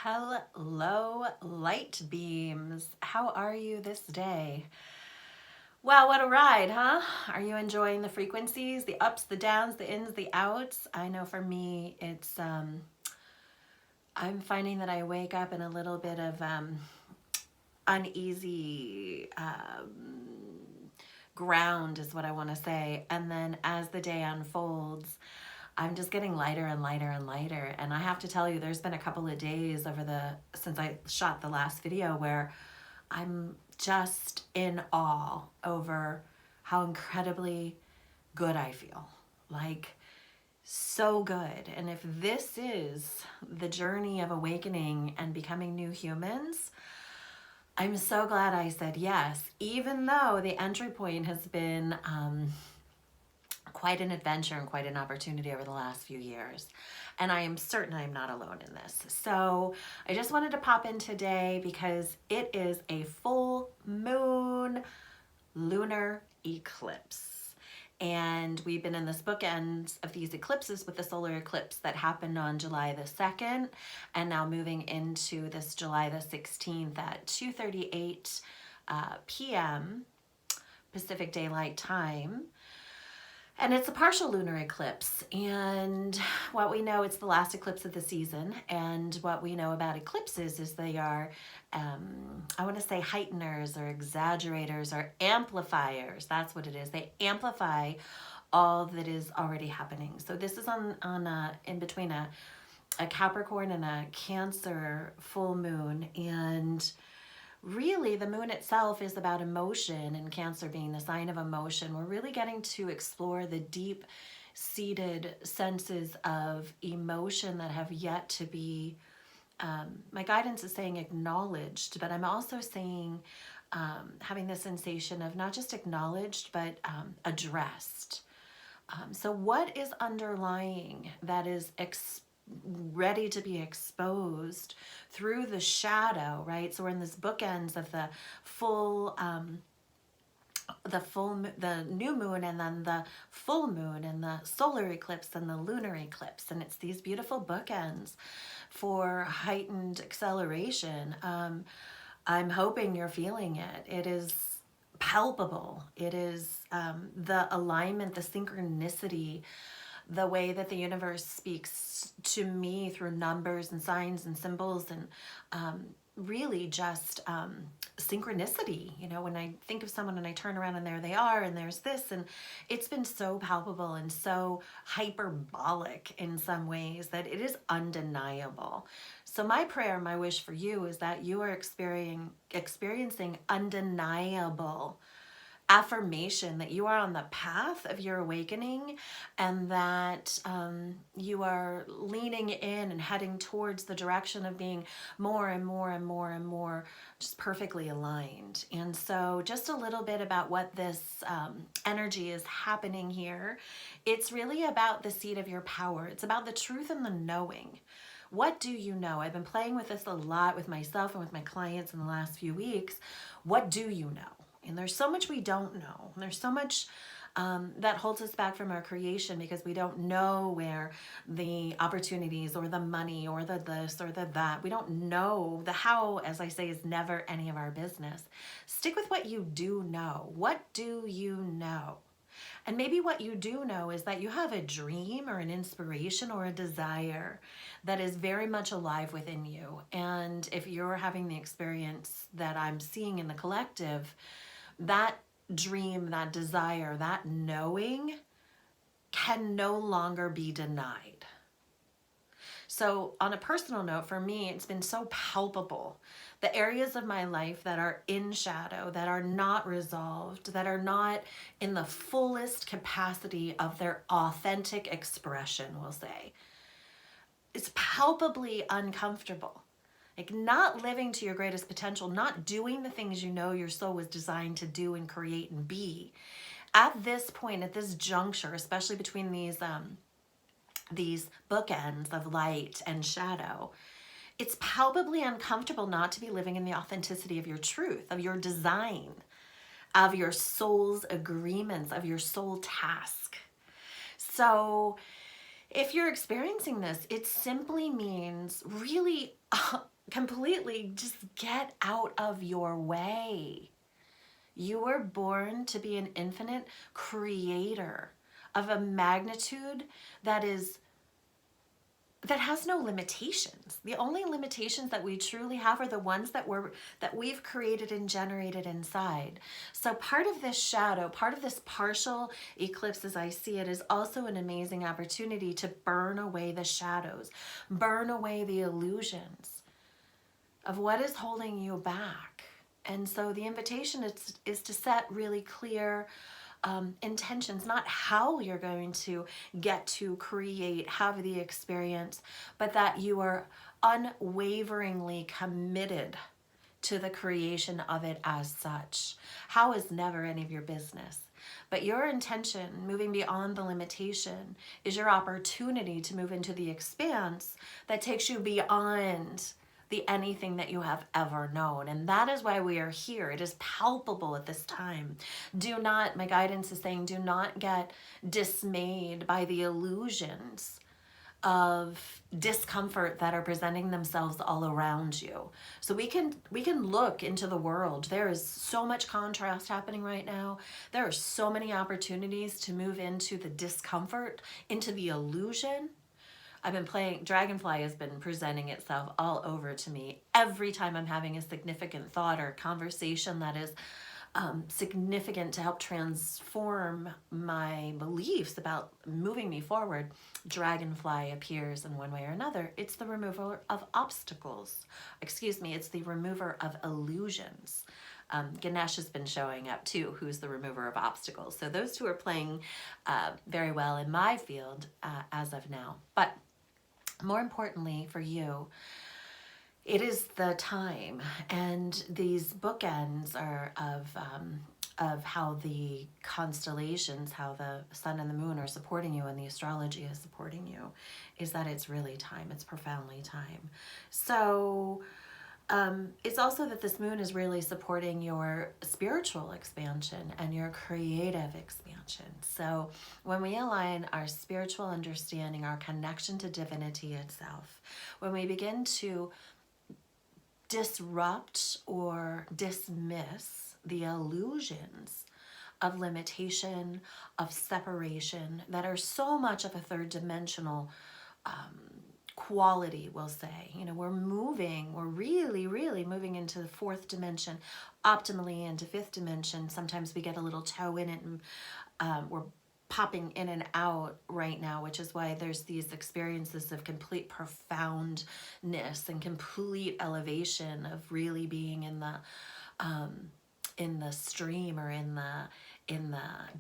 Hello, light beams. How are you this day? Wow, what a ride, huh? Are you enjoying the frequencies, the ups, the downs, the ins, the outs? I know for me, I'm finding that I wake up in a little bit of uneasy ground, is what I want to say. And then as the day unfolds, I'm just getting lighter and lighter and lighter. And I have to tell you, there's been a couple of days since I shot the last video where I'm just in awe over how incredibly good I feel. Like, so good. And if this is the journey of awakening and becoming new humans, I'm so glad I said yes, even though the entry point has been quite an adventure and quite an opportunity over the last few years. And I am certain I'm not alone in this. So I just wanted to pop in today because it is a full moon lunar eclipse. And we've been in this bookends of these eclipses with the solar eclipse that happened on July the 2nd, and now moving into this July the 16th at 2:38 p.m. Pacific Daylight Time. And it's a partial lunar eclipse. And what we know, it's the last eclipse of the season. And what we know about eclipses is they are, I want to say heighteners or exaggerators or amplifiers. That's what it is. They amplify all that is already happening. So this is in between a Capricorn and a Cancer full moon. And really, the moon itself is about emotion, and Cancer being the sign of emotion. We're really getting to explore the deep seated senses of emotion that have yet to be, my guidance is saying acknowledged, but I'm also saying having the sensation of not just acknowledged, but addressed. So what is underlying that is ready to be exposed through the shadow, right? So we're in this bookends of the new moon, and then the full moon, and the solar eclipse and the lunar eclipse, and it's these beautiful bookends for heightened acceleration. I'm hoping you're feeling it. It is palpable. It is the alignment, the synchronicity, the way that the universe speaks to me through numbers and signs and symbols, and really just synchronicity. You know, when I think of someone and I turn around and there they are, and there's this, and it's been so palpable and so hyperbolic in some ways that it is undeniable. So my prayer, my wish for you is that you are experiencing undeniable affirmation that you are on the path of your awakening, and that you are leaning in and heading towards the direction of being more and more and more and more just perfectly aligned. And so just a little bit about what this energy is happening here. It's really about the seat of your power. It's about the truth and the knowing. What do you know? I've been playing with this a lot with myself and with my clients in the last few weeks. What do you know? And there's so much we don't know. There's so much that holds us back from our creation because we don't know where the opportunities or the money or the this or the that. We don't know. The how, as I say, is never any of our business. Stick with what you do know. What do you know? And maybe what you do know is that you have a dream or an inspiration or a desire that is very much alive within you. And if you're having the experience that I'm seeing in the collective, that dream, that desire, that knowing can no longer be denied. So on a personal note, for me, it's been so palpable. The areas of my life that are in shadow, that are not resolved, that are not in the fullest capacity of their authentic expression, we'll say, it's palpably uncomfortable. Like not living to your greatest potential, not doing the things you know your soul was designed to do and create and be. At this point, at this juncture, especially between these bookends of light and shadow, it's palpably uncomfortable not to be living in the authenticity of your truth, of your design, of your soul's agreements, of your soul task. So If you're experiencing this, it simply means really completely just get out of your way. You were born to be an infinite creator of a magnitude that has no limitations. The only limitations that we truly have are the ones that we've created and generated inside. So part of this shadow, part of this partial eclipse as I see it, is also an amazing opportunity to burn away the shadows, burn away the illusions of what is holding you back. And so the invitation is to set really clear intentions, not how you're going to get to create, have the experience, but that you are unwaveringly committed to the creation of it as such. How is never any of your business. But your intention, moving beyond the limitation, is your opportunity to move into the expanse that takes you beyond the anything that you have ever known. And that is why we are here. It is palpable at this time. Do not, my guidance is saying, do not get dismayed by the illusions of discomfort that are presenting themselves all around you. So we can look into the world. There is so much contrast happening right now. There are so many opportunities to move into the discomfort, into the illusion. I've been playing, Dragonfly has been presenting itself all over to me every time I'm having a significant thought or conversation that is significant to help transform my beliefs about moving me forward. Dragonfly appears in one way or another. It's the remover of obstacles. Excuse me, it's the remover of illusions. Ganesh has been showing up too, who's the remover of obstacles. So those two are playing very well in my field as of now. But more importantly for you, it is the time, and these bookends are of how the constellations, how the sun and the moon are supporting you and the astrology is supporting you, is that it's really time. It's profoundly time. So it's also that this moon is really supporting your spiritual expansion and your creative expansion. So when we align our spiritual understanding, our connection to divinity itself, when we begin to disrupt or dismiss the illusions of limitation, of separation, that are so much of a third dimensional quality, we'll say. You know, we're really, really moving into the fourth dimension, optimally into fifth dimension. Sometimes we get a little toe in it, and we're popping in and out right now, which is why there's these experiences of complete profoundness and complete elevation of really being in the stream or in the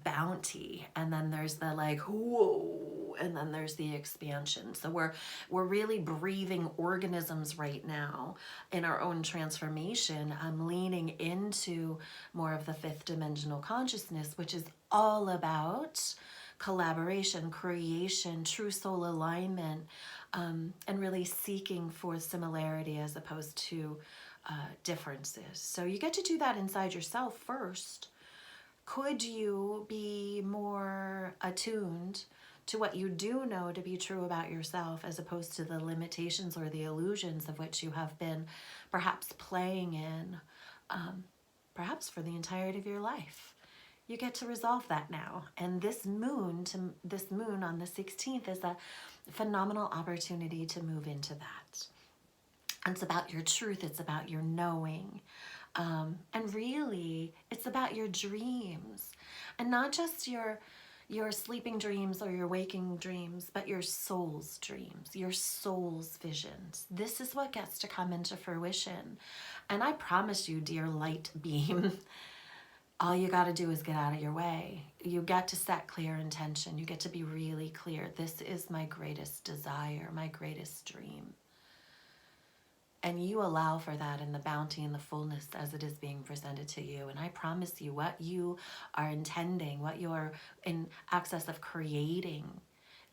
bounty, and then there's the like whoa, and then there's the expansion. So we're really breathing organisms right now in our own transformation. I'm leaning into more of the fifth dimensional consciousness, which is all about collaboration, creation, true soul alignment, and really seeking for similarity as opposed to differences. So you get to do that inside yourself first. Could you be more attuned to what you do know to be true about yourself as opposed to the limitations or the illusions of which you have been perhaps playing in, perhaps for the entirety of your life? You get to resolve that now. And this moon on the 16th is a phenomenal opportunity to move into that. And it's about your truth. It's about your knowing. And really, it's about your dreams. And not just your sleeping dreams or your waking dreams, but your soul's dreams, your soul's visions. This is what gets to come into fruition. And I promise you, dear light beam, all you got to do is get out of your way. You get to set clear intention. You get to be really clear. This is my greatest desire, my greatest dream. And you allow for that in the bounty and the fullness as it is being presented to you. And I promise you, what you are intending, what you're in access of creating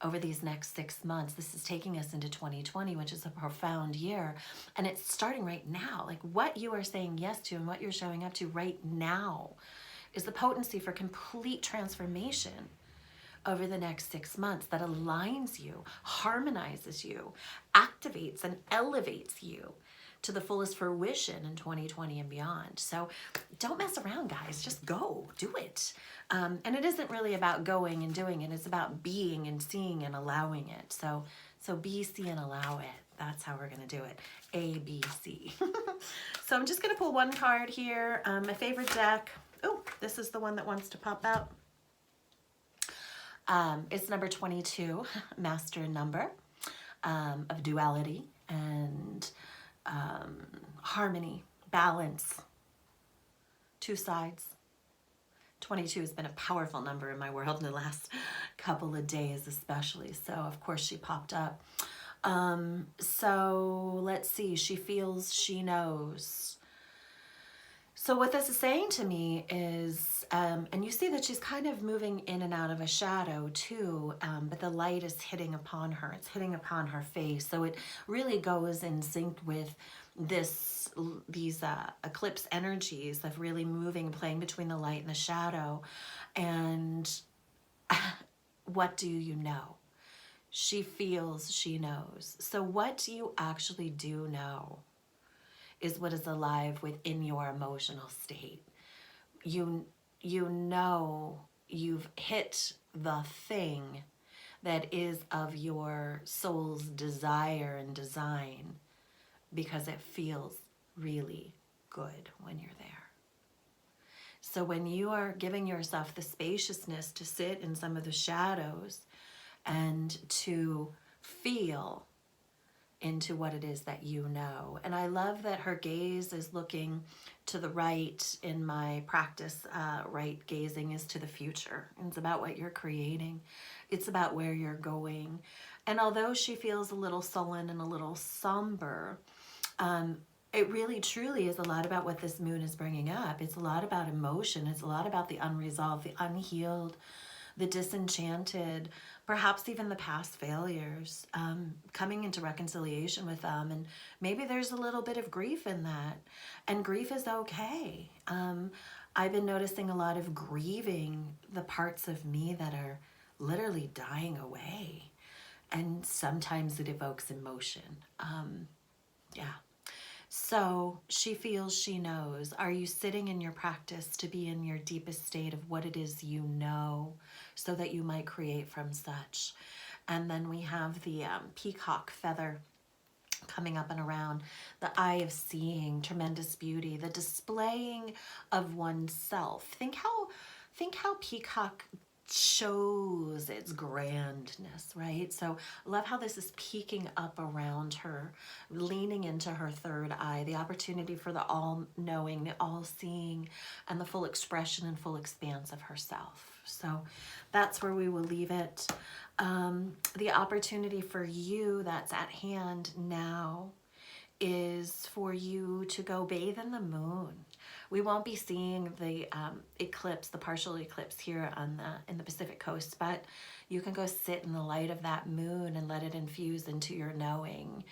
over these next 6 months, this is taking us into 2020, which is a profound year. And it's starting right now. Like what you are saying yes to and what you're showing up to right now is the potency for complete transformation over the next 6 months that aligns you, harmonizes you, activates and elevates you to the fullest fruition in 2020 and beyond. So don't mess around, guys. Just go, do it. And it isn't really about going and doing it. It's about being and seeing and allowing it. So be, see, and allow it. That's how we're going to do it. A, B, C. So I'm just going to pull one card here. My favorite deck. Oh, this is the one that wants to pop out. It's number 22, master number of duality and harmony, balance, two sides. 22 has been a powerful number in my world in the last couple of days especially. So of course she popped up. So let's see, she feels, she knows. So what this is saying to me is, and you see that she's kind of moving in and out of a shadow too, but the light is hitting upon her. It's hitting upon her face. So it really goes in sync with these eclipse energies of really moving, playing between the light and the shadow. And what do you know? She feels, she knows. So what you actually do know is what is alive within your emotional state. You know you've hit the thing that is of your soul's desire and design because it feels really good when you're there. So when you are giving yourself the spaciousness to sit in some of the shadows and to feel into what it is that you know. And I love that her gaze is looking to the right. In my practice, right gazing is to the future. It's about what you're creating. It's about where you're going. And although she feels a little sullen and a little somber, it really truly is a lot about what this moon is bringing up. It's a lot about emotion. It's a lot about the unresolved, the unhealed, the disenchanted, perhaps even the past failures, coming into reconciliation with them. And maybe there's a little bit of grief in that. And grief is okay. I've been noticing a lot of grieving the parts of me that are literally dying away. And sometimes it evokes emotion. Yeah. So she feels, she knows. Are you sitting in your practice to be in your deepest state of what it is you know, so that you might create from such? And then we have the peacock feather coming up and around, the eye of seeing, tremendous beauty, the displaying of oneself. Think how peacock shows its grandness, right? So I love how this is peeking up around her, leaning into her third eye, the opportunity for the all-knowing, the all-seeing, and the full expression and full expanse of herself. So that's where we will leave it. The opportunity for you that's at hand now is for you to go bathe in the moon. We won't be seeing the eclipse, the partial eclipse here in the Pacific coast, but you can go sit in the light of that moon and let it infuse into your knowing,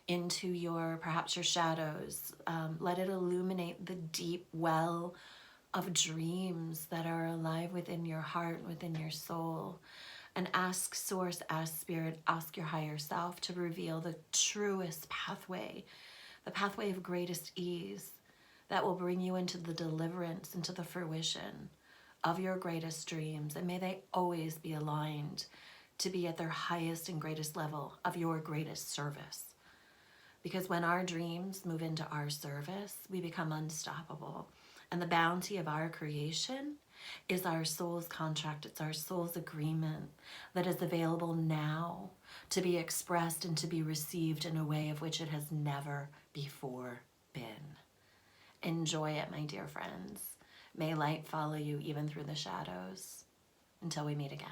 into your, perhaps your shadows. Let it illuminate the deep well of dreams that are alive within your heart, within your soul. And ask Source, ask Spirit, ask your higher self to reveal the truest pathway, the pathway of greatest ease that will bring you into the deliverance, into the fruition of your greatest dreams. And may they always be aligned to be at their highest and greatest level of your greatest service. Because when our dreams move into our service, we become unstoppable. And the bounty of our creation is our soul's contract. It's our soul's agreement that is available now to be expressed and to be received in a way of which it has never before been. Enjoy it, my dear friends. May light follow you even through the shadows. Until we meet again.